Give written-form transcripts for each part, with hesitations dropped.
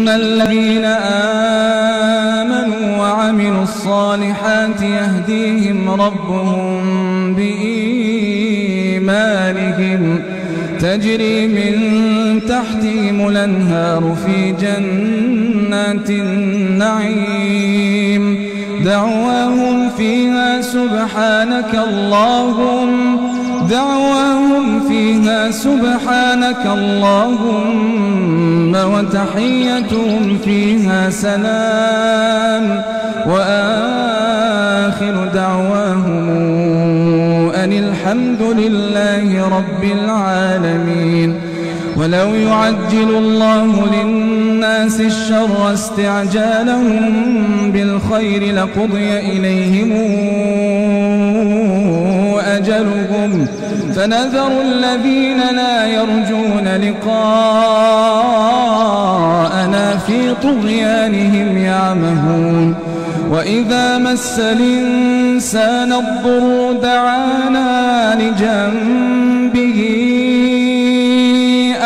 إن الذين آمنوا وعملوا الصالحات يهديهم ربهم بإيمانهم تجري من تحتهم الأنهار في جنات النعيم دعواهم فيها سبحانك اللهم وتحيتهم فيها سلام وآخر دعواهم أن الحمد لله رب العالمين. ولو يعجل الله للناس الشر استعجالهم بالخير لقضي إليهم أجلهم فنذر الذين لا يرجون لقاءنا في طغيانهم يعمهون. وإذا مس الإنسان الضر دعانا لجنبه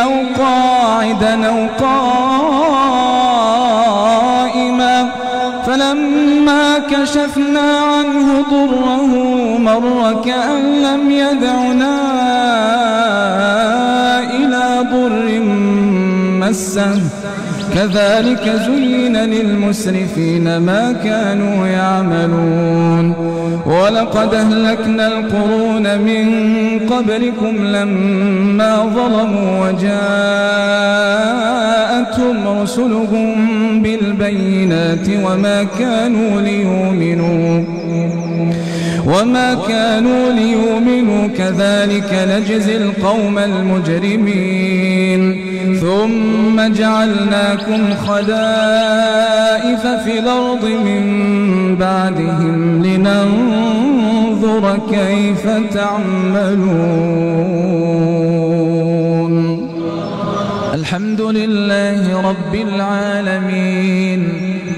أو قاعدا أو قائما فلما كشفنا عنه ضره مر كأن لم يدعنا إلى ضر مسه كذلك زين للمسرفين ما كانوا يعملون. ولقد أهلكنا القرون من قبلكم لما ظلموا وجاءتهم رسلهم بالبينات وما كانوا ليؤمنوا كذلك نجزي القوم المجرمين. ثم جعلناكم خلائف في الأرض من بعدهم لننظر كيف تعملون. الحمد لله رب العالمين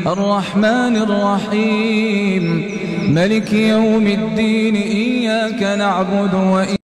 الرحمن الرحيم ملك يوم الدين إياك نعبد